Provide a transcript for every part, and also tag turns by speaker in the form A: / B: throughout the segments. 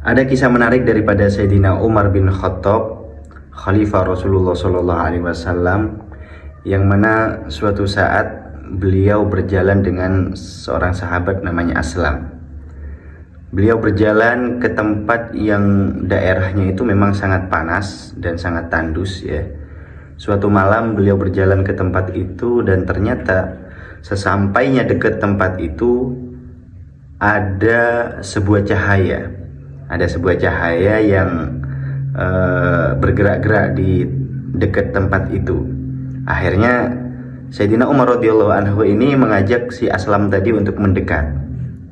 A: Ada kisah menarik daripada Sayyidina Umar bin Khattab, Khalifah Rasulullah Shallallahu Alaihi Wasallam, yang mana suatu saat beliau berjalan dengan seorang sahabat namanya Aslam. Beliau berjalan ke tempat yang daerahnya itu memang sangat panas dan sangat tandus ya. Suatu malam beliau berjalan ke tempat itu dan ternyata sesampainya dekat tempat itu ada sebuah cahaya. Ada sebuah cahaya yang bergerak-gerak di dekat tempat itu. Akhirnya Sayyidina Umar radhiyallahu anhu ini mengajak si Aslam tadi untuk mendekat.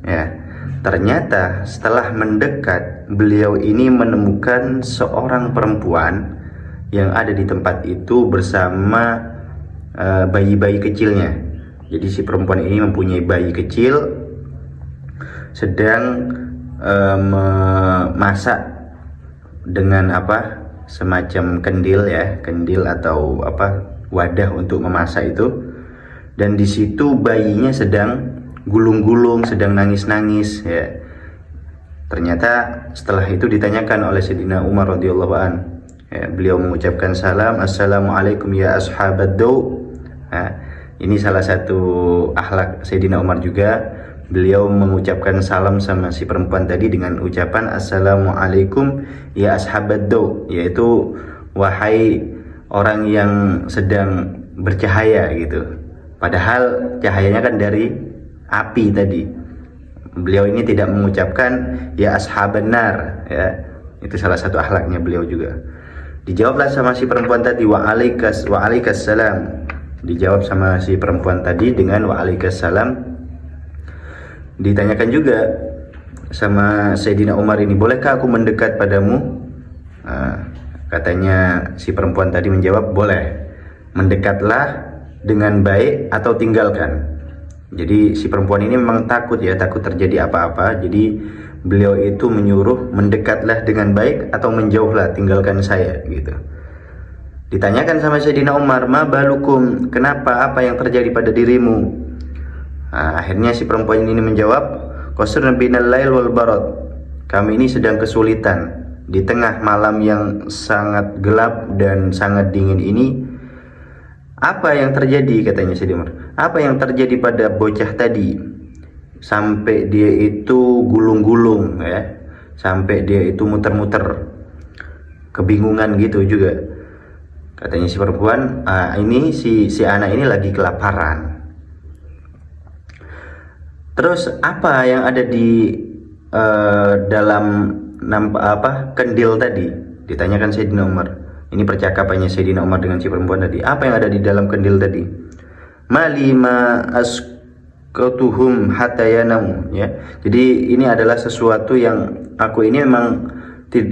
A: Ya, ternyata setelah mendekat, beliau ini menemukan seorang perempuan yang ada di tempat itu bersama bayi-bayi kecilnya. Jadi si perempuan ini mempunyai bayi kecil sedang memasak dengan semacam kendil atau wadah untuk memasak itu, dan di situ bayinya sedang gulung-gulung, sedang nangis-nangis ya. Ternyata setelah itu ditanyakan oleh Sayyidina Umar radhiyallahu an, ya, beliau mengucapkan salam, assalamualaikum ya ashabad daw. Ini salah satu akhlak Sayyidina Umar juga. Beliau mengucapkan salam sama si perempuan tadi dengan ucapan assalamualaikum ya ashabad daw, yaitu wahai orang yang sedang bercahaya gitu. Padahal cahayanya kan dari api tadi. Beliau ini tidak mengucapkan ya ashaban nar ya. Itu salah satu akhlaknya beliau juga. Dijawablah sama si perempuan tadi waalaikumsalam. Dijawab sama si perempuan tadi dengan waalaikumsalam. Ditanyakan juga sama Sayyidina Umar ini, bolehkah aku mendekat padamu? Katanya si perempuan tadi menjawab, boleh, mendekatlah dengan baik atau tinggalkan. Jadi si perempuan ini memang takut terjadi apa-apa. Jadi beliau itu menyuruh mendekatlah dengan baik atau menjauhlah, tinggalkan saya gitu. Ditanyakan sama Sayyidina Umar, ma balukum, kenapa, apa yang terjadi pada dirimu? Akhirnya si perempuan ini menjawab, qasrna binal lail wal barad, kami ini sedang kesulitan di tengah malam yang sangat gelap dan sangat dingin ini. Apa yang terjadi, katanya Sayyidina Umar, apa yang terjadi pada bocah tadi sampai dia itu gulung-gulung ya, sampai dia itu muter-muter, kebingungan gitu juga. Katanya si perempuan, ini si anak ini lagi kelaparan. Terus apa yang ada di dalam kendil tadi? Ditanyakan Sayyidina Umar. Ini percakapannya Sayyidina Umar dengan si perempuan tadi. Apa yang ada di dalam kendil tadi? Mali ma asqatuhum hatta yanamu ya. Jadi ini adalah sesuatu yang aku ini memang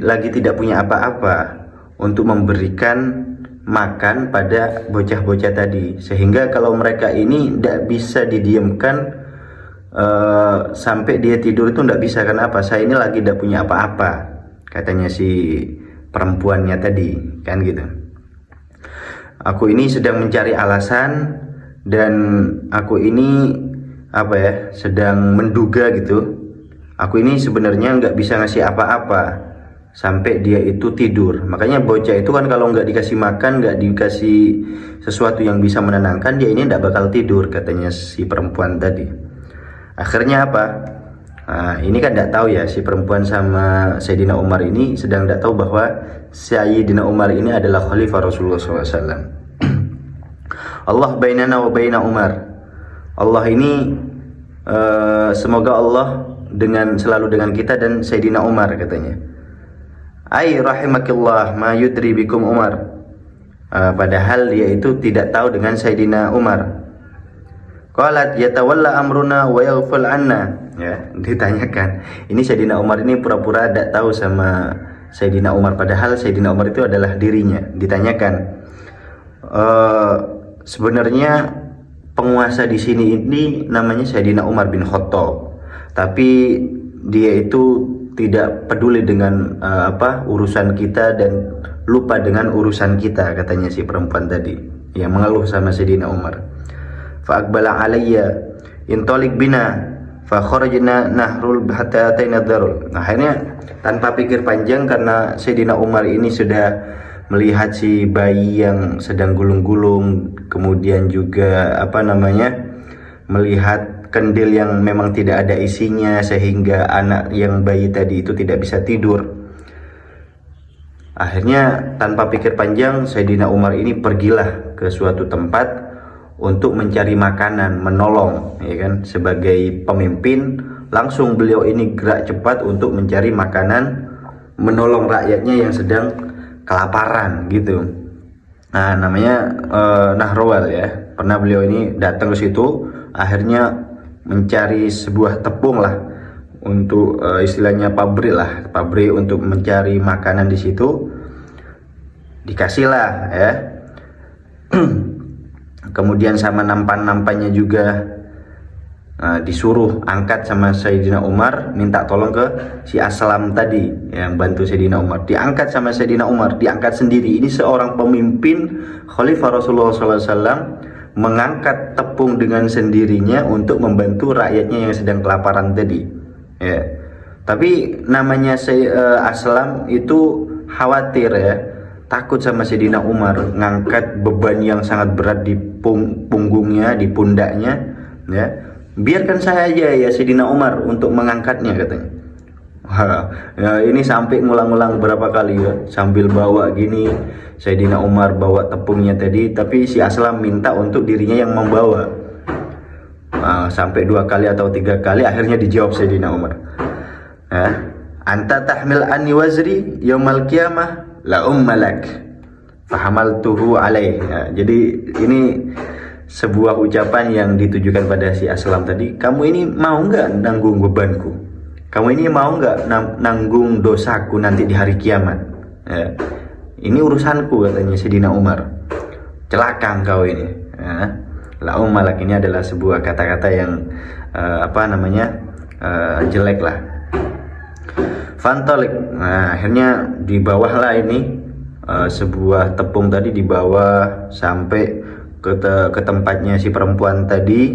A: lagi tidak punya apa-apa untuk memberikan makan pada bocah-bocah tadi, sehingga kalau mereka ini tidak bisa didiamkan sampai dia tidur itu tidak bisa. Kenapa? Saya ini lagi tidak punya apa-apa, katanya si perempuannya tadi, kan gitu. Aku ini sedang mencari alasan dan aku ini sedang menduga gitu. Aku ini sebenarnya nggak bisa ngasih apa-apa sampai dia itu tidur. Makanya bocah itu kan kalau nggak dikasih makan, nggak dikasih sesuatu yang bisa menenangkan, dia ini nggak bakal tidur, katanya si perempuan tadi. Akhirnya apa? Ini kan tidak tahu ya, si perempuan sama Sayyidina Umar ini sedang tidak tahu bahwa Sayyidina Umar ini adalah Khalifah Rasulullah SAW. Allah bainana wa baina Umar. Allah ini semoga Allah selalu dengan kita dan Sayyidina Umar, katanya. Ai rahimakillah ma yudri bikum Umar. Padahal dia itu tidak tahu dengan Sayyidina Umar. Qalat yatawalla amruna wa yaghful anna ya. Ditanyakan, ini Sayyidina Umar ini pura-pura tidak tahu sama Sayyidina Umar, padahal Sayyidina Umar itu adalah dirinya. Ditanyakan, sebenarnya penguasa di sini ini namanya Sayyidina Umar bin Khattab, tapi dia itu tidak peduli dengan urusan kita dan lupa dengan urusan kita, katanya si perempuan tadi yang mengeluh sama Sayyidina Umar. Fa aqbala alayya intalik bina fa kharajna nahrul hatta ataina darul. Akhirnya tanpa pikir panjang, karena Sayyidina Umar ini sudah melihat si bayi yang sedang gulung-gulung, kemudian juga melihat kendil yang memang tidak ada isinya, sehingga anak yang bayi tadi itu tidak bisa tidur. Akhirnya tanpa pikir panjang, Sayyidina Umar ini pergilah ke suatu tempat untuk mencari makanan, menolong, ya kan, sebagai pemimpin. Langsung beliau ini gerak cepat untuk mencari makanan, menolong rakyatnya yang sedang kelaparan gitu. Nah, namanya Nahrawal ya. Pernah beliau ini datang ke situ, akhirnya mencari sebuah tepung lah, untuk istilahnya pabrik untuk mencari makanan di situ. Dikasihlah ya. Kemudian sama nampan-nampannya juga disuruh angkat sama Sayyidina Umar, minta tolong ke si Aslam tadi yang bantu Sayyidina Umar. Diangkat sama Sayyidina Umar, diangkat sendiri. Ini seorang pemimpin Khalifah Rasulullah SAW mengangkat tepung dengan sendirinya untuk membantu rakyatnya yang sedang kelaparan tadi. Ya. Tapi namanya Aslam itu khawatir ya, takut sama Sayyidina Umar ngangkat beban yang sangat berat di punggungnya, di pundaknya ya. Biarkan saya aja ya Sayyidina Umar untuk mengangkatnya, katanya. Ya, ini sampai ngulang-ngulang berapa kali ya, sambil bawa gini Sayyidina Umar bawa tepungnya tadi, tapi si Aslam minta untuk dirinya yang membawa. Sampai 2 kali atau 3 kali, akhirnya dijawab Sayyidina Umar, anta tahmil anni wazri yaumal qiyamah la ummalak fahamaltuhu alaih. Jadi ini sebuah ucapan yang ditujukan pada si Aslam tadi. Kamu ini mau nggak nanggung bebanku? Kamu ini mau nggak nanggung dosaku nanti di hari kiamat? Ya. Ini urusanku, katanya Sayyidina Umar. Celaka engkau ini. Ya. La ummalak ini adalah sebuah kata-kata yang jelek lah. Fantolik. Nah, akhirnya di bawah lah ini sebuah tepung tadi dibawa sampai ke tempatnya si perempuan tadi,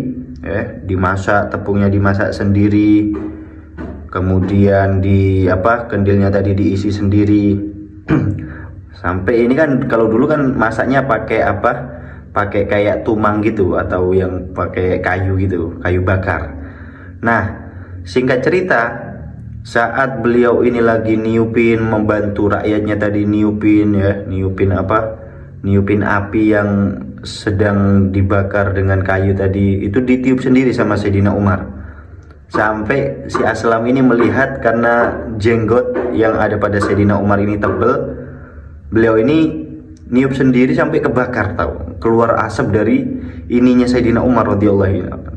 A: dimasak, tepungnya dimasak sendiri, kemudian kendilnya tadi diisi sendiri. Sampai ini kan kalau dulu kan masaknya pakai kayak tumang gitu, atau yang pakai kayu gitu, kayu bakar. Nah, singkat cerita, saat beliau ini lagi membantu rakyatnya tadi, niupin api yang sedang dibakar dengan kayu tadi, itu ditiup sendiri sama Sayyidina Umar. Sampai si Aslam ini melihat, karena jenggot yang ada pada Sayyidina Umar ini tebal, beliau ini niup sendiri sampai kebakar, keluar asap dari ininya Sayyidina Umar radhiyallahu anhu.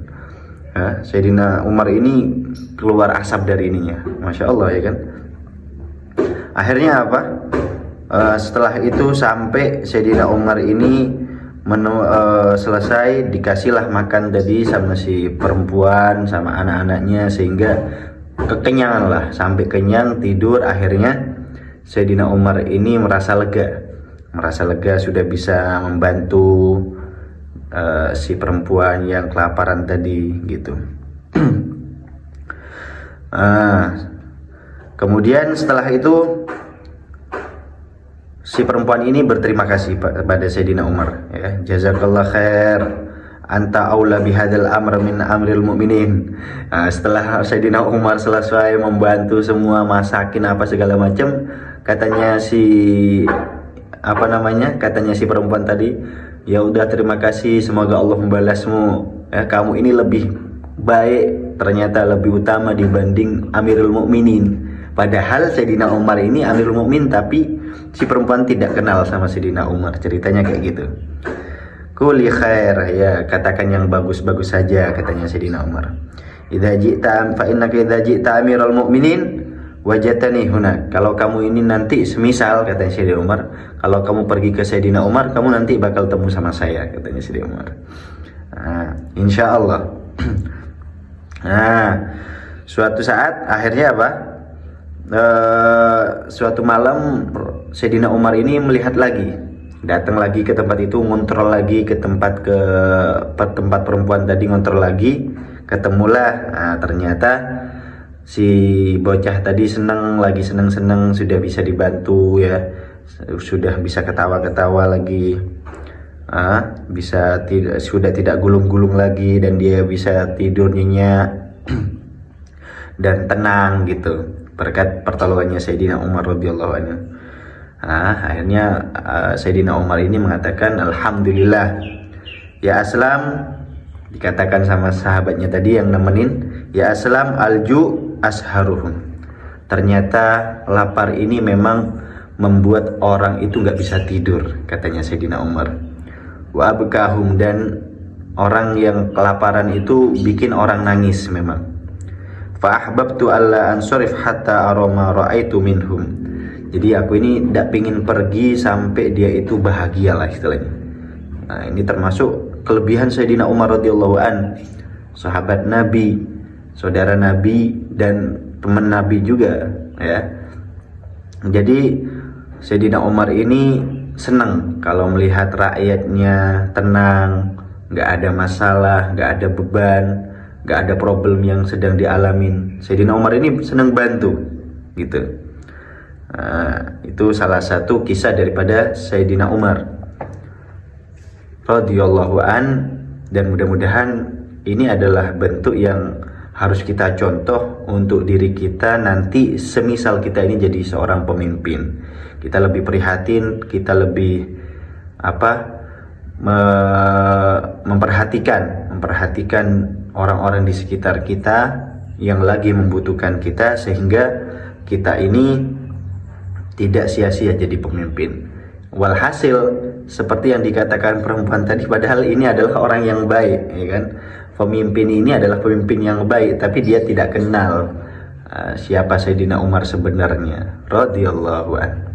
A: Sayyidina Umar ini keluar asap dari ininya, Masya Allah ya kan. Akhirnya setelah itu sampai Sayyidina Umar ini selesai, dikasihlah makan tadi sama si perempuan sama anak-anaknya, sehingga kekenyangan lah, sampai kenyang, tidur. Akhirnya Sayyidina Umar ini merasa lega sudah bisa membantu si perempuan yang kelaparan tadi gitu. Kemudian setelah itu si perempuan ini berterima kasih pada Sayyidina Umar, ya. Jazakallah khair, anta aula bihadzal amr min amril mu'minin. Setelah Sayyidina Umar selesai membantu semua, masakin apa segala macam, katanya si perempuan tadi, ya udah, terima kasih, semoga Allah membalasmu. Ya, kamu ini lebih baik, ternyata lebih utama dibanding Amirul Mukminin. Padahal Sayyidina Umar ini Amirul Mukmin, tapi si perempuan tidak kenal sama Sayyidina Umar. Ceritanya kayak gitu. Quli khair, ya, katakan yang bagus-bagus saja, katanya Sayyidina Umar. Idza ji'ta fa innaka idza ji'ta Amirul Mukminin wajatani huna. Kalau kamu ini nanti, semisal, katanya Sayyidina Umar, kalau kamu pergi ke Sayyidina Umar, kamu nanti bakal temu sama saya, katanya Sayyidina Umar. Insya Allah. Suatu saat akhirnya suatu malam Sayyidina Umar ini melihat lagi, datang lagi ke tempat itu, ngontrol lagi ke tempat perempuan tadi, ngontrol lagi, ketemulah. Nah, ternyata si bocah tadi lagi seneng-seneng sudah bisa dibantu ya, sudah bisa ketawa-ketawa lagi, sudah tidak gulung-gulung lagi, dan dia bisa tidur nyenyak dan tenang gitu berkat pertolongannya Sayyidina Umar radhiyallahu anhu. Akhirnya Sayyidina Umar ini mengatakan alhamdulillah ya Aslam, dikatakan sama sahabatnya tadi yang nemenin, ya Aslam alju asharuhum, ternyata lapar ini memang membuat orang itu nggak bisa tidur, katanya Sayyidina Umar. Wa abkahum, dan orang yang kelaparan itu bikin orang nangis memang. Fa ahbabtu alla ansarif hatta arama ra'aitu minhum, jadi aku ini tidak pingin pergi sampai dia itu bahagia lah istilahnya. Nah, ini termasuk kelebihan Sayyidina Umar radhiyallahu an, sahabat Nabi, saudara Nabi, dan teman Nabi juga ya. Jadi Sayyidina Umar ini senang kalau melihat rakyatnya tenang, nggak ada masalah, nggak ada beban, nggak ada problem yang sedang dialamin. Sayyidina Umar ini senang bantu gitu. Itu salah satu kisah daripada Sayyidina Umar radhiyallahu an, dan mudah-mudahan ini adalah bentuk yang harus kita contoh untuk diri kita nanti semisal kita ini jadi seorang pemimpin. Kita lebih prihatin, kita lebih memperhatikan orang-orang di sekitar kita yang lagi membutuhkan kita, sehingga kita ini tidak sia-sia jadi pemimpin. Walhasil seperti yang dikatakan perempuan tadi, padahal ini adalah orang yang baik, ya kan? Pemimpin ini adalah pemimpin yang baik, tapi dia tidak kenal siapa Sayyidina Umar sebenarnya radhiyallahu anhu.